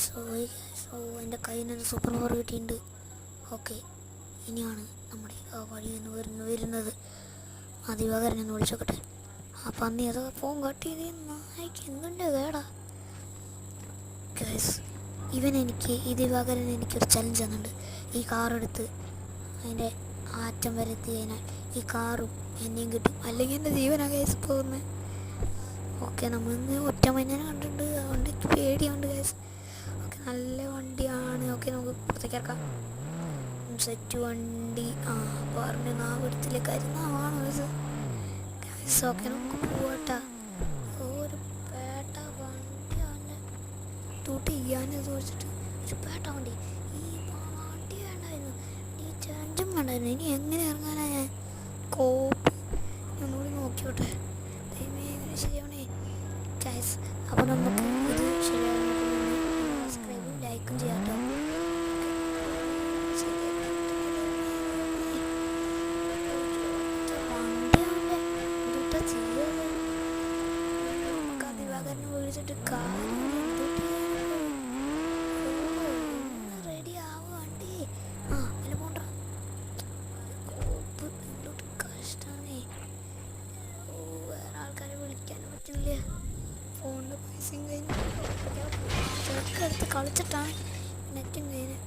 So so എൻ്റെ കയ്യിൽ നിന്ന് സൂപ്പർ പവർ കിട്ടിയിട്ടുണ്ട്. ഓക്കെ, ഇനിയാണ് നമ്മുടെ ആ വഴി എന്ന് വരുന്നത്. ആ ദിവാകരൻ എന്ന് വിളിച്ചോക്കട്ടെ. ആ പന്നി അത് ഫോൺ കട്ട് ചെയ്ത് നായിക്ക് എന്തുണ്ട് കേടാ. ഗൈസ്, ഈ ദിവാകരൻ എനിക്കൊരു ചലഞ്ച് തന്നിട്ടുണ്ട്. ഈ കാറെടുത്ത് അതിൻ്റെ ആറ്റം വരെ എത്തി കഴിഞ്ഞാൽ ഈ കാറും എന്നെയും കിട്ടും, അല്ലെങ്കിൽ എൻ്റെ ജീവനാണ് ഗൈസ് പോകുന്നത്. ഓക്കെ, നമ്മളിന്ന് ഒറ്റ മഞ്ഞനെ കണ്ടിട്ടുണ്ട്, അതുകൊണ്ട് എനിക്ക് പേടിയുണ്ട് ഗൈസ്. ഓക്കെ, നല്ല വണ്ടിയാണ്. ഓക്കെ, നമുക്ക് പുറത്തേക്ക് ഇറക്കാം. സെറ്റ് വണ്ടി. ആ പറഞ്ഞു നാവിടത്തിലെ കരുന്നാവാണ് ഗൈസ്. ഗൈസ് ഓക്കെ, നമുക്ക് പോവാട്ടാ. ഒരു പേട്ട വണ്ടി അവനെ തൂട്ടി ചെയ്യാനെന്ന് വെച്ചിട്ട് ഒരു പേട്ട വണ്ടി. ഈ വണ്ടി വേണ്ടായിരുന്നു, ഈ ചാഞ്ചും വേണ്ടായിരുന്നു. ഇനി എങ്ങനെ ഇറങ്ങാനാ ഞാൻ? കോപ്പ് ഒന്നുകൂടി നോക്കിയോട്ടെ. എങ്ങനെ ശരിയാവണേ ഗൈസ്? അപ്പോൾ നമുക്ക് ഇത് ശരിയാവുന്ന സബ്സ്ക്രൈബും ലൈക്കും ചെയ്യാം കേട്ടോ. ദിവാകരനെ വിളിച്ചിട്ട് റെഡി ആവുക വണ്ടി. ആ അല്ല പോണ്ട കോപ്പ് എന്തൊട്ട് കഷ്ടമാണേ. വേറെ ആൾക്കാരെ വിളിക്കാനും പറ്റില്ല, ഫോണിൻ്റെ പൈസയും കഴിഞ്ഞ് ചെറുക്കെടുത്ത് കളിച്ചിട്ടാണ് നെറ്റും കഴിഞ്ഞ്.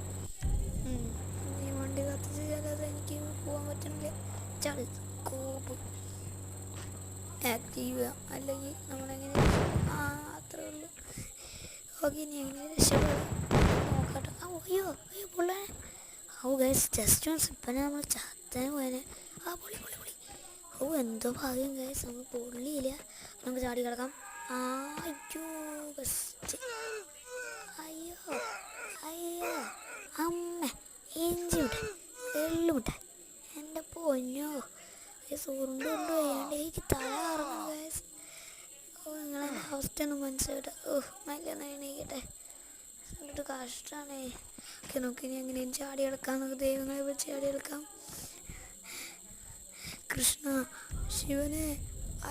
ഈ വണ്ടി കത്തിച്ച് ചേരാതെ എനിക്ക് പോകാൻ പറ്റുന്നില്ല. ചളി കോപ്പ് ആക്റ്റീവ് അല്ലെങ്കിൽ നമ്മളെങ്ങനെ അത്രേ ഉള്ളൂ. ഓക്കെ, ഇനി എങ്ങനെ രക്ഷപ്പെടാം നോക്കട്ടെ. അയ്യോ അയ്യോ പുള്ളേ. ഗൈസ് ജസ്റ്റ് ഒന്ന് ഇപ്പം നമ്മൾ ചത്തനെ പോയനെ. പൊളി പൊളി പൊളി. എന്തോ ഭാഗ്യം ഗൈസ്, നമുക്ക് പൊള്ളിയില്ല. നമുക്ക് ചാടി കിടക്കാം. അയ്യോ ബെസ്റ്റ്. അയ്യോ അയ്യോ അമ്മ ഇഞ്ചി മിഠായി, എള്ളുമിട്ട, എൻ്റെ പൊന്നോ. സൂറുണ്ട് കൊണ്ട് വയ്യാണ്ട് എനിക്ക് തല കറങ്ങും ഗൈസ്. നിങ്ങളെൻ്റെ അവസ്ഥ ഒന്നും മനസ്സിലായിട്ട് നല്ല എണീക്കട്ടെ. എന്നിട്ട് കഷ്ടമാണേ. ഓക്കെ, നോക്കി ഇനി എങ്ങനെയും ചാടി കിടക്കാം. നമുക്ക് ദൈവങ്ങളെ വെച്ച് ചാടി കിടക്കാം. കൃഷ്ണ, ശിവനെ,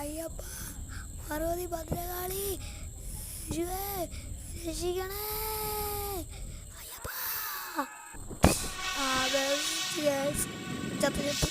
അയ്യപ്പ, പാർവതി, ഭദ്രകാളി, ശിവേ രക്ഷിക്കണേ, അയ്യപ്പ. ചത്ത് ചത്ത്